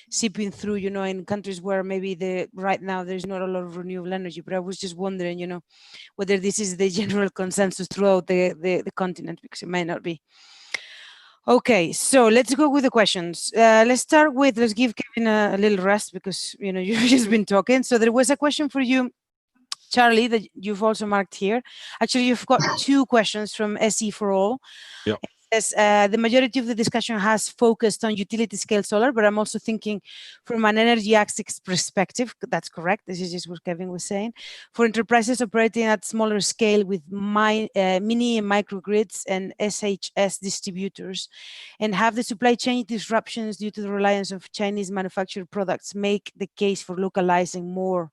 Speaker 1: seeping through, you know, in countries where maybe right now there's not a lot of renewable energy. But I was just wondering, you know, whether this is the general consensus throughout the continent, because it might not be. Okay, so let's go with the questions. Let's give Kevin a little rest, because, you know, you've just been talking. So there was a question for you, Charlie, that you've also marked here. Actually, you've got two questions from SE for All.
Speaker 2: Yep.
Speaker 1: It says, the majority of the discussion has focused on utility scale solar, but I'm also thinking from an energy access perspective. That's correct. This is just what Kevin was saying. For enterprises operating at smaller scale with mini and microgrids and SHS distributors, and have the supply chain disruptions due to the reliance of Chinese manufactured products, make the case for localizing more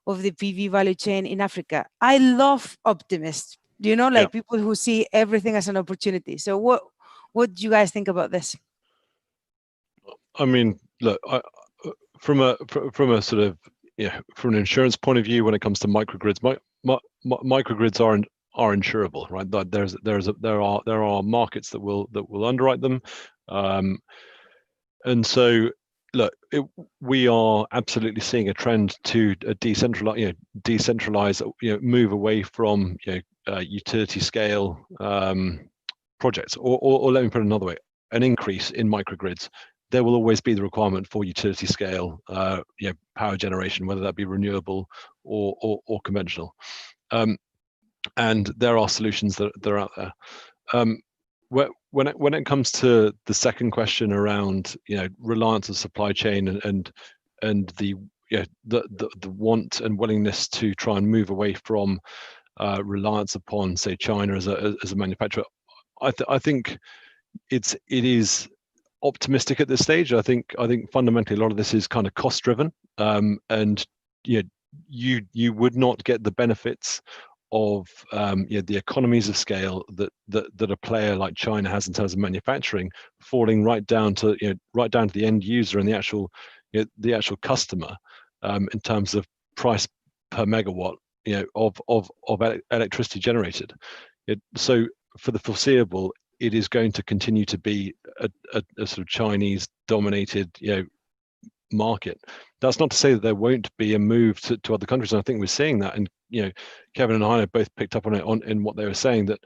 Speaker 1: of the PV value chain in Africa. I love optimists, you know, like people who see everything as an opportunity. So what do you guys think about this?
Speaker 2: I mean, look, from a sort of, from an insurance point of view, when it comes to microgrids, microgrids are insurable, right? There are markets that will underwrite them, and so look, we are absolutely seeing a trend to decentralize, move away from utility scale projects, or let me put it another way, an increase in microgrids. There will always be the requirement for utility scale power generation, whether that be renewable or conventional, and there are solutions that are out there. When it comes to the second question around reliance of supply chain and the want and willingness to try and move away from reliance upon, say, China as a manufacturer, I think it is optimistic at this stage. I think fundamentally a lot of this is kind of cost driven, and you would not get the benefits of the economies of scale that a player like China has in terms of manufacturing, falling right down to the end user and the actual customer, in terms of price per megawatt of electricity generated. So for the foreseeable, it is going to continue to be a sort of Chinese dominated, market. That's not to say that there won't be a move to other countries. And I think we're seeing that, and Kevin and I both picked up on it in what they were saying, that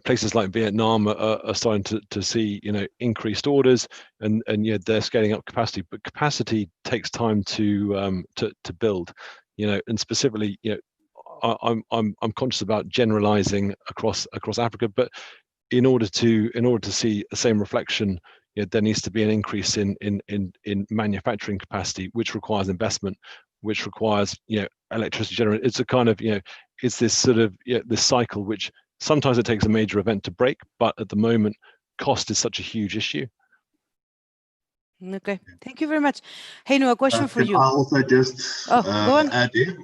Speaker 2: places like Vietnam are starting to see increased orders, and they're scaling up capacity, but capacity takes time to build, and specifically I'm conscious about generalizing across Africa, but in order to see the same reflection, there needs to be an increase in manufacturing capacity, which requires investment, which requires electricity generation. It's a kind of it's this sort of this cycle which sometimes it takes a major event to break, but at the moment cost is such a huge issue.
Speaker 1: Okay, thank you very much. Heino, a question for you.
Speaker 3: I'll also just
Speaker 1: go on.
Speaker 3: add there.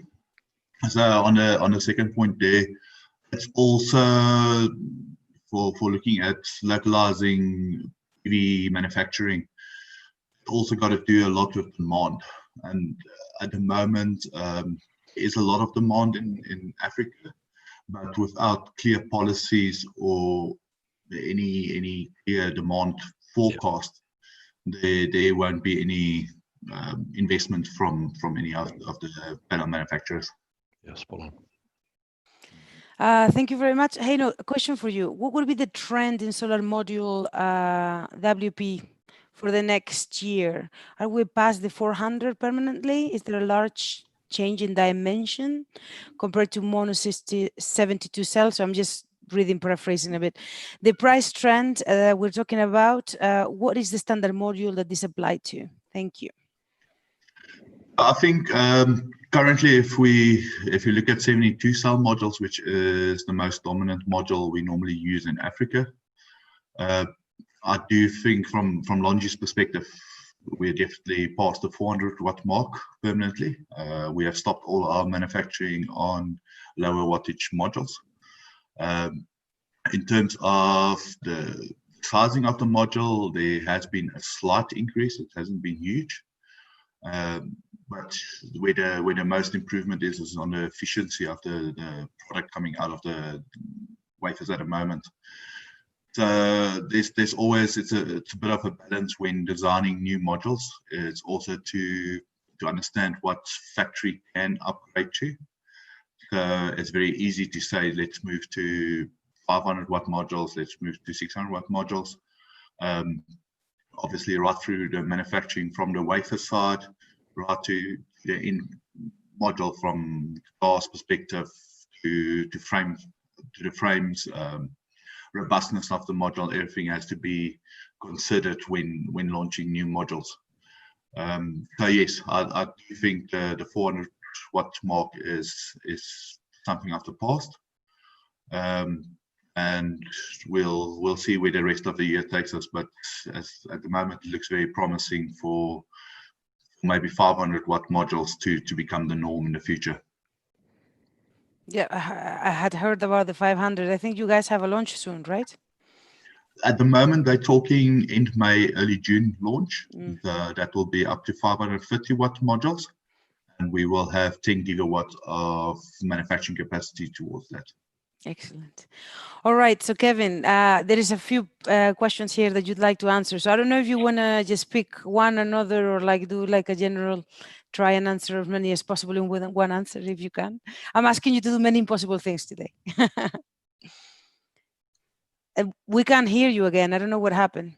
Speaker 3: So on the second point there, it's also for looking at localizing PV manufacturing, also got to do a lot with demand. And at the moment, there is a lot of demand in Africa, but without clear policies or any clear demand forecast, there won't be any investment from any of the panel manufacturers.
Speaker 2: Yeah, spot on.
Speaker 1: Thank you very much. Heino, a question for you. What will be the trend in solar module WP for the next year? Are we past the 400 permanently? Is there a large change in dimension compared to mono 72 cells? So I'm just paraphrasing a bit. The price trend we're talking about, what is the standard module that this applied to? Thank you.
Speaker 3: I think currently, if you look at 72 cell modules, which is the most dominant module we normally use in Africa, I do think from Longi's perspective, we're definitely past the 400 watt mark permanently. We have stopped all our manufacturing on lower wattage modules. In terms of the sizing of the module, there has been a slight increase. It hasn't been huge. But where the most improvement is on the efficiency of the product coming out of the wafers at the moment. So there's always it's a bit of a balance when designing new modules. It's also to understand what factory can upgrade to. So it's very easy to say let's move to 500 watt modules, let's move to 600 watt modules. Obviously, right through the manufacturing from the wafer side, right to the in module from glass perspective to the frames, robustness of the module, everything has to be considered when launching new modules. So yes, I do think the 400 watt mark is something of the past, and we'll see where the rest of the year takes us. But at the moment, it looks very promising for maybe 500 watt modules to become the norm in the future.
Speaker 1: Yeah, I had heard about the 500. I think you guys have a launch soon, right?
Speaker 3: At the moment, they're talking end May, early June launch. That will be up to 550 watt modules, and we will have 10 gigawatts of manufacturing capacity towards that.
Speaker 1: Excellent. All right, so Kevin, there is a few questions here that you'd like to answer. So I don't know if you want to just pick one another or do a general try and answer as many as possible in one answer if you can. I'm asking you to do many impossible things today. We can't hear you again. I don't know what happened.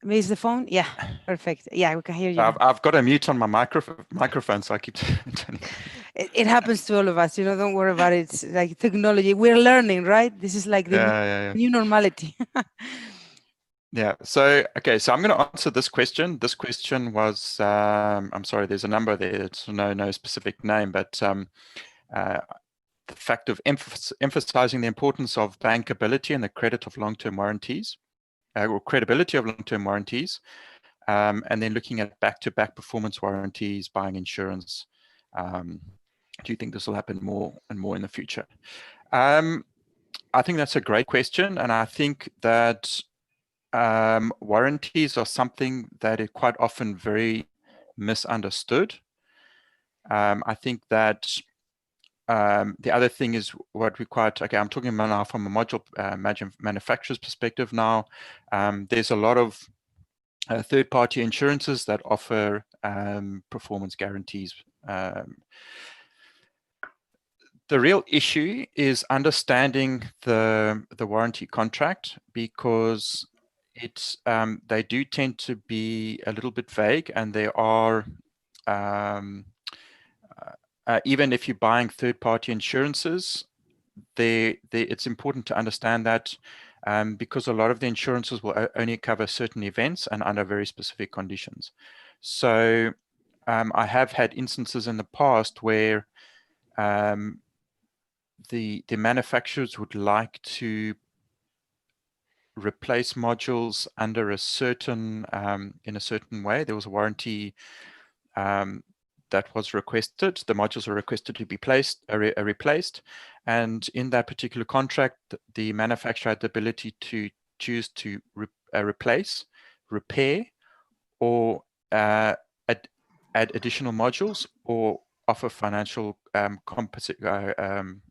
Speaker 1: Maybe it's the phone? Yeah, perfect. Yeah, we can hear you.
Speaker 4: I've got a mute on my microphone, so I keep turning.
Speaker 1: It happens to all of us, don't worry about it. It's like technology. We're learning, right? This is like the new normality.
Speaker 4: Yeah. So, okay. So I'm going to answer this question. This question was, I'm sorry, there's a number there. It's no specific name, but the fact of emphasizing the importance of bankability and the credit of long-term warranties, or credibility of long-term warranties, and then looking at back-to-back performance warranties, buying insurance. Do you think this will happen more and more in the future? I think that's a great question, and I think that warranties are something that is quite often very misunderstood. I think that the other thing is what we quite, okay, I'm talking about now from a module manufacturer's perspective now. There's a lot of third-party insurances that offer performance guarantees. The real issue is understanding the warranty contract, because it's they do tend to be a little bit vague, and there are even if you're buying third-party insurances, it's important to understand that because a lot of the insurances will only cover certain events and under very specific conditions. So I have had instances in the past where the manufacturers would like to replace modules under a certain in a certain way. There was a warranty that was requested. The modules were requested to be replaced, and in that particular contract, the manufacturer had the ability to choose to replace, repair, or add additional modules, or offer financial compensation.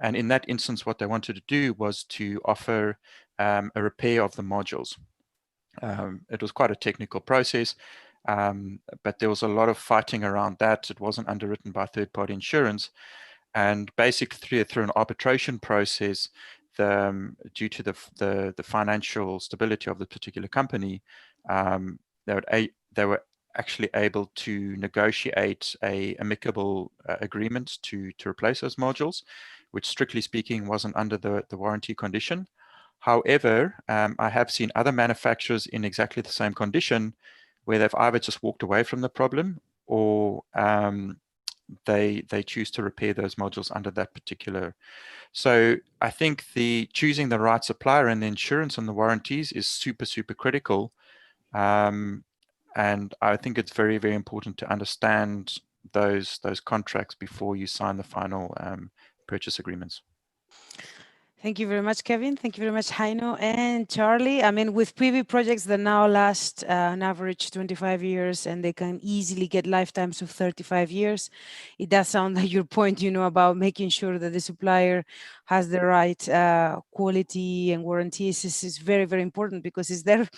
Speaker 4: And in that instance, what they wanted to do was to offer a repair of the modules. It was quite a technical process, but there was a lot of fighting around that. It wasn't underwritten by third-party insurance, and basically through an arbitration process, due to the financial stability of the particular company, they were actually able to negotiate a amicable agreement to replace those modules, which strictly speaking wasn't under the warranty condition. However, I have seen other manufacturers in exactly the same condition where they've either just walked away from the problem, or they choose to repair those modules under that particular. So I think choosing the right supplier and the insurance and the warranties is super, super critical. And I think it's very, very important to understand those contracts before you sign the final purchase agreements.
Speaker 1: Thank you very much, Kevin. Thank you very much, Heino and Charlie. I mean, with PV projects that now last an average 25 years, and they can easily get lifetimes of 35 years, it does sound like your point, about making sure that the supplier has the right quality and warranties is very, very important, because it's there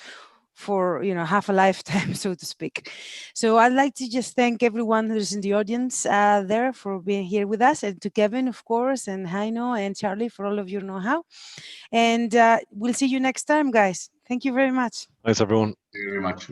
Speaker 1: for half a lifetime, so to speak. So I'd like to just thank everyone who's in the audience there for being here with us, and to Kevin, of course, and Heino and Charlie for all of your know-how. And we'll see you next time, guys. Thank you very much.
Speaker 2: Thanks, everyone.
Speaker 3: Thank you very much.